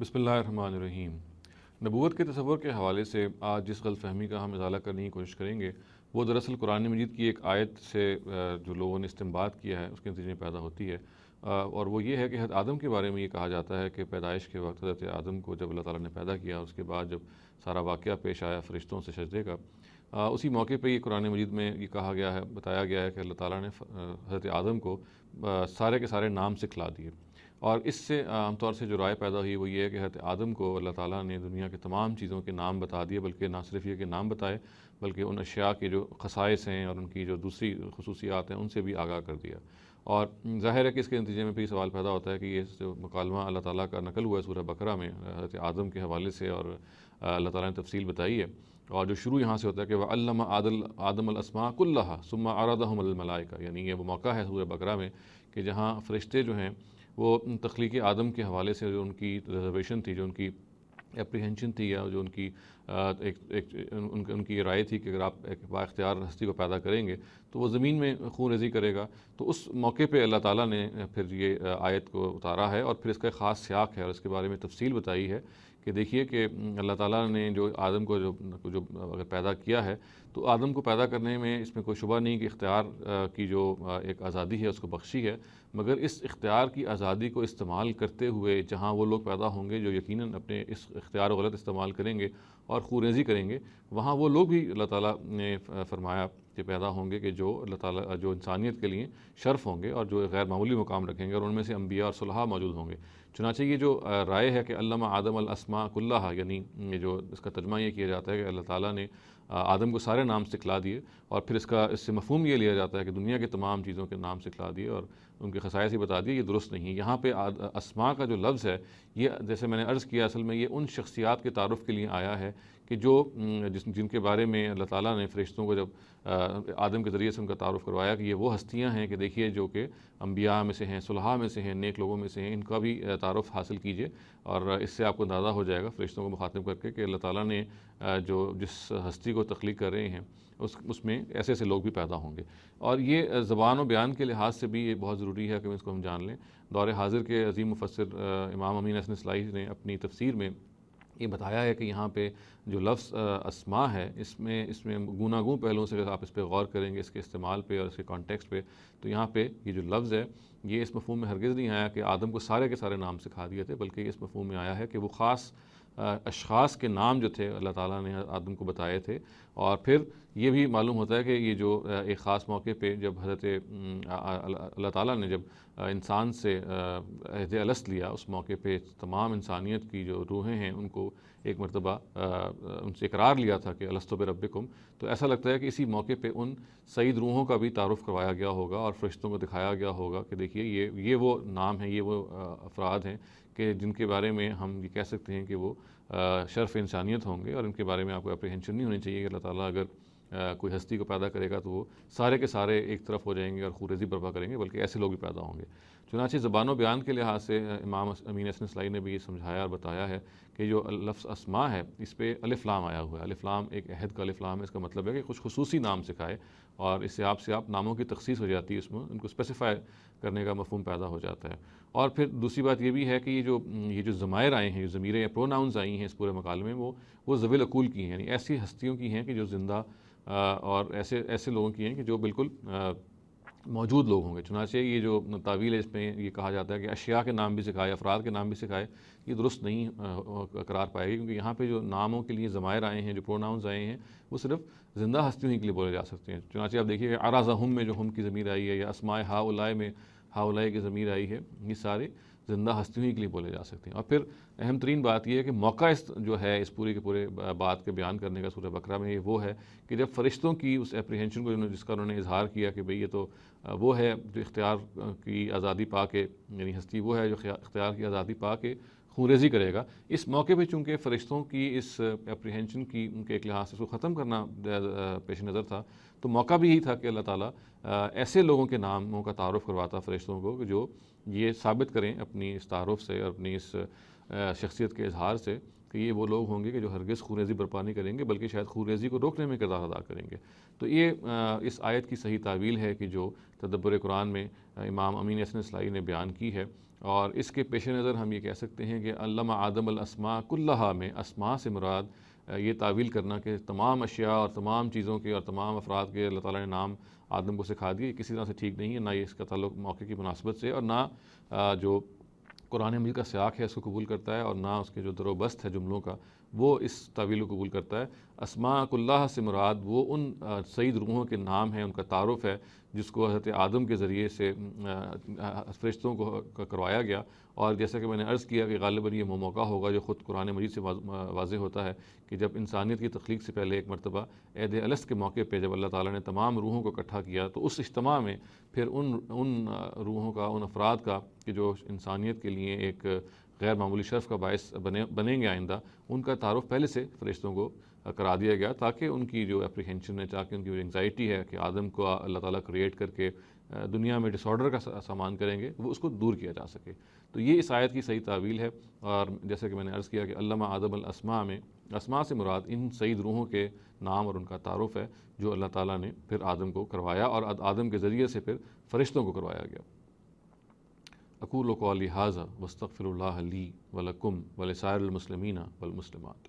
بسم اللہ الرحمن الرحیم۔ نبوت کے تصور کے حوالے سے آج جس غلط فہمی کا ہم ازالہ کرنے کی کوشش کریں گے وہ دراصل قرآن مجید کی ایک آیت سے جو لوگوں نے استنباط کیا ہے اس کے نتیجے میں پیدا ہوتی ہے، اور وہ یہ ہے کہ حضرت آدم کے بارے میں یہ کہا جاتا ہے کہ پیدائش کے وقت حضرت آدم کو جب اللہ تعالیٰ نے پیدا کیا، اس کے بعد جب سارا واقعہ پیش آیا فرشتوں سے سجدے کا، اسی موقع پہ یہ قرآن مجید میں یہ کہا گیا ہے، بتایا گیا ہے کہ اللہ تعالیٰ نے حضرت آدم کو سارے کے سارے نام سکھلا دیے۔ اور اس سے عام طور سے جو رائے پیدا ہوئی وہ یہ ہے کہ حضرت آدم کو اللہ تعالیٰ نے دنیا کے تمام چیزوں کے نام بتا دیے، بلکہ نہ صرف یہ کہ نام بتائے بلکہ ان اشیاء کے جو خصائص ہیں اور ان کی جو دوسری خصوصیات ہیں ان سے بھی آگاہ کر دیا۔ اور ظاہر ہے کہ اس کے نتیجے میں پھر سوال پیدا ہوتا ہے کہ یہ جو مکالمہ اللہ تعالیٰ کا نقل ہوا ہے سورہ بقرہ میں حضرت آدم کے حوالے سے، اور اللہ تعالیٰ نے تفصیل بتائی ہے، اور جو شروع یہاں سے ہوتا ہے کہ وَعَلَّمَ آدم الْأَسْمَاءَ كُلَّهَا ثُمَّ عَرَضَهُمْ عَلَى الْمَلَائِكَةِ، یعنی یہ وہ موقع ہے سورہ بقرہ میں کہ جہاں فرشتے جو ہیں وہ تخلیق آدم کے حوالے سے جو ان کی ریزرویشن تھی، جو ان کی اپریہنشن تھی، یا جو ان کی ان کی رائے تھی کہ اگر آپ ایک با اختیار ہستی کو پیدا کریں گے تو وہ زمین میں خون ریزی کرے گا، تو اس موقع پہ اللہ تعالیٰ نے پھر یہ آیت کو اتارا ہے، اور پھر اس کا ایک خاص سیاق ہے اور اس کے بارے میں تفصیل بتائی ہے کہ دیکھیے کہ اللہ تعالیٰ نے جو آدم کو جو اگر پیدا کیا ہے تو آدم کو پیدا کرنے میں اس میں کوئی شبہ نہیں کہ اختیار کی جو ایک آزادی ہے اس کو بخشی ہے، مگر اس اختیار کی آزادی کو استعمال کرتے ہوئے جہاں وہ لوگ پیدا ہوں گے جو یقیناً اپنے اس اختیار و غلط استعمال کریں گے اور خونریزی کریں گے، وہاں وہ لوگ بھی اللہ تعالیٰ نے فرمایا کہ پیدا ہوں گے کہ جو اللہ تعالیٰ جو انسانیت کے لیے شرف ہوں گے اور جو غیر معمولی مقام رکھیں گے، اور ان میں سے انبیاء اور صلحاء موجود ہوں گے۔ چنانچہ یہ جو رائے ہے کہ علّمَ آدم الاسماء کلھا، یعنی یہ جو اس کا ترجمہ یہ کیا جاتا ہے کہ اللہ تعالیٰ نے آدم کو سارے نام سکھلا دیے، اور پھر اس سے مفہوم یہ لیا جاتا ہے کہ دنیا کے تمام چیزوں کے نام سکھلا دیے اور ان کے خصائص ہی بتا دیے، یہ درست نہیں ہے۔ یہاں پہ اسماء کا جو لفظ ہے یہ جیسے میں نے عرض کیا اصل میں یہ ان شخصیات کے تعارف کے لیے آیا ہے کہ جو جن کے بارے میں اللہ تعالیٰ نے فرشتوں کو جب آدم کے ذریعے سے ان کا تعارف کروایا کہ یہ وہ ہستیاں ہیں کہ دیکھیے جو کہ انبیاء میں سے ہیں، صلحاء میں سے ہیں، نیک لوگوں میں سے ہیں، ان کا بھی تعارف حاصل کیجئے، اور اس سے آپ کو اندازہ ہو جائے گا فرشتوں کو مخاطب کر کے کہ اللہ تعالیٰ نے جس ہستی کو تخلیق کر رہے ہیں اس میں ایسے ایسے لوگ بھی پیدا ہوں گے۔ اور یہ زبان و بیان کے لحاظ سے بھی یہ بہت ضروری ہے کہ اس کو ہم جان لیں۔ دور حاضر کے عظیم مفسر امام امین حسن اصلاحی نے اپنی تفسیر میں یہ بتایا ہے کہ یہاں پہ جو لفظ اسماء ہے اس میں گوناگوں پہلوؤں سے اگر آپ اس پہ غور کریں گے، اس کے استعمال پہ اور اس کے کانٹیکسٹ پہ، تو یہاں پہ یہ جو لفظ ہے یہ اس مفہوم میں ہرگز نہیں آیا کہ آدم کو سارے کے سارے نام سکھا دیے تھے، بلکہ اس مفہوم میں آیا ہے کہ وہ خاص اشخاص کے نام جو تھے اللہ تعالیٰ نے آدم کو بتائے تھے۔ اور پھر یہ بھی معلوم ہوتا ہے کہ یہ جو ایک خاص موقع پہ جب حضرت اللہ تعالیٰ نے جب انسان سے عہد الست لیا، اس موقع پہ تمام انسانیت کی جو روحیں ہیں ان کو ایک مرتبہ ان سے اقرار لیا تھا کہ الستو بربکم، تو ایسا لگتا ہے کہ اسی موقع پہ ان سعید روحوں کا بھی تعارف کروایا گیا ہوگا اور فرشتوں کو دکھایا گیا ہوگا کہ دیکھیے یہ وہ نام ہیں، یہ وہ افراد ہیں کہ جن کے بارے میں ہم یہ کہہ سکتے ہیں کہ وہ شرف انسانیت ہوں گے، اور ان کے بارے میں آپ کو اپریہنشن نہیں ہونی چاہیے کہ اللہ تعالیٰ اگر کوئی ہستی کو پیدا کرے گا تو وہ سارے کے سارے ایک طرف ہو جائیں گے اور خونریزی برپا کریں گے، بلکہ ایسے لوگ بھی پیدا ہوں گے۔ چنانچہ زبان و بیان کے لحاظ سے امام امین حسن اصلاحی نے بھی یہ سمجھایا اور بتایا ہے کہ جو لفظ اسماء ہے اس پہ الف لام آیا ہوا ہے۔ الف لام ایک عہد کا الف لام ہے، اس کا مطلب ہے کہ کچھ خصوصی نام سکھائے، اور اس سے آپ ناموں کی تخصیص ہو جاتی ہے، اس میں ان کو اسپیسیفائی کرنے کا مفہوم پیدا ہو جاتا ہے۔ اور پھر دوسری بات یہ بھی ہے کہ یہ جو ضمائر آئے ہیں، جو ضمیریں یا پروناؤنز آئی ہیں اس پورے مکالمے میں، وہ ذوی العقول کی ہیں، یعنی ایسی ہستیوں کی ہیں کہ جو زندہ اور ایسے لوگوں کی ہیں کہ جو بالکل موجود لوگ ہوں گے۔ چنانچہ یہ جو تعویل ہے اس میں یہ کہا جاتا ہے کہ اشیاء کے نام بھی سکھائے، افراد کے نام بھی سکھائے، یہ درست نہیں قرار پائے گی، کیونکہ یہاں پہ جو ناموں کے لیے ضمائر آئے ہیں، جو پروناؤنز آئے ہیں، وہ صرف زندہ ہستیوں ہی کے لیے بولے جا سکتے ہیں۔ چنانچہ آپ دیکھیے کہ اراضہم میں جو ہم کی ضمیر آئی ہے، یا اسماء ہؤلاء میں ہؤلاء کی ضمیر آئی ہے، یہ سارے زندہ ہستیوں ہی کے لیے بولے جا سکتے ہیں۔ اور پھر اہم ترین بات یہ ہے کہ موقع جو ہے اس پورے کے پورے بات کے بیان کرنے کا سورہ بقرہ میں، یہ وہ ہے کہ جب فرشتوں کی اس اپریہنشن کو جس کا انہوں نے اظہار کیا کہ بھئی یہ تو وہ ہے جو اختیار کی آزادی پا کے، یعنی ہستی وہ ہے جو اختیار کی آزادی پا کے خونریزی کرے گا، اس موقع پہ چونکہ فرشتوں کی اس اپریہنشن کی ان کے ایک لحاظ سے اس کو ختم کرنا پیش نظر تھا، تو موقع بھی یہی تھا کہ اللہ تعالیٰ ایسے لوگوں کے ناموں کا تعارف کرواتا فرشتوں کو کہ جو یہ ثابت کریں اپنی اس تعارف سے اور اپنی اس شخصیت کے اظہار سے کہ یہ وہ لوگ ہوں گے کہ جو ہرگز خونریزی برپا نہیں کریں گے بلکہ شاید خونریزی کو روکنے میں کردار ادا کریں گے۔ تو یہ اس آیت کی صحیح تعویل ہے کہ جو تدبر قرآن میں امام امین حسن اصلاحی نے بیان کی ہے، اور اس کے پیش نظر ہم یہ کہہ سکتے ہیں کہ علامہ آدم الاسماء کلہا میں اسماء سے مراد یہ تعویل کرنا کہ تمام اشیاء اور تمام چیزوں کے اور تمام افراد کے اللہ تعالیٰ نے نام آدم کو سکھا دیے، کسی طرح سے ٹھیک نہیں ہے، نہ یہ اس کا تعلق موقع کی مناسبت سے، اور نہ جو قرآن مجید کا سیاق ہے اس کو قبول کرتا ہے، اور نہ اس کے جو در و بست ہے جملوں کا وہ اس تعویل کو قبول کرتا ہے۔ اسماء کلہا سے مراد وہ ان سعید روحوں کے نام ہیں، ان کا تعارف ہے جس کو حضرت آدم کے ذریعے سے فرشتوں کو کروایا گیا، اور جیسا کہ میں نے عرض کیا کہ غالباً یہ موقع ہوگا جو خود قرآن مجید سے واضح ہوتا ہے کہ جب انسانیت کی تخلیق سے پہلے ایک مرتبہ عید الست کے موقع پہ جب اللہ تعالیٰ نے تمام روحوں کو اکٹھا کیا، تو اس اجتماع میں پھر ان روحوں کا، ان افراد کا کہ جو انسانیت کے لیے ایک غیر معمولی شرف کا باعث بنیں گے آئندہ، ان کا تعارف پہلے سے فرشتوں کو کرا دیا گیا تاکہ ان کی جو اپریہنشن ہے، تاکہ ان کی جو انگزائٹی ہے کہ آدم کو اللہ تعالیٰ کریٹ کر کے دنیا میں ڈس آرڈر کا سامان کریں گے، وہ اس کو دور کیا جا سکے۔ تو یہ اس آیت کی صحیح تعویل ہے، اور جیسے کہ میں نے عرض کیا کہ علامہ آدم الاسماء میں اسماء سے مراد ان سعید روحوں کے نام اور ان کا تعارف ہے جو اللہ تعالیٰ نے پھر آدم کو کروایا، اور آدم کے ذریعے سے پھر فرشتوں کو کروایا گیا۔ اقول قولی ھذا واستغفر اللہ لی ولکم ولسائر المسلمین والمسلمات۔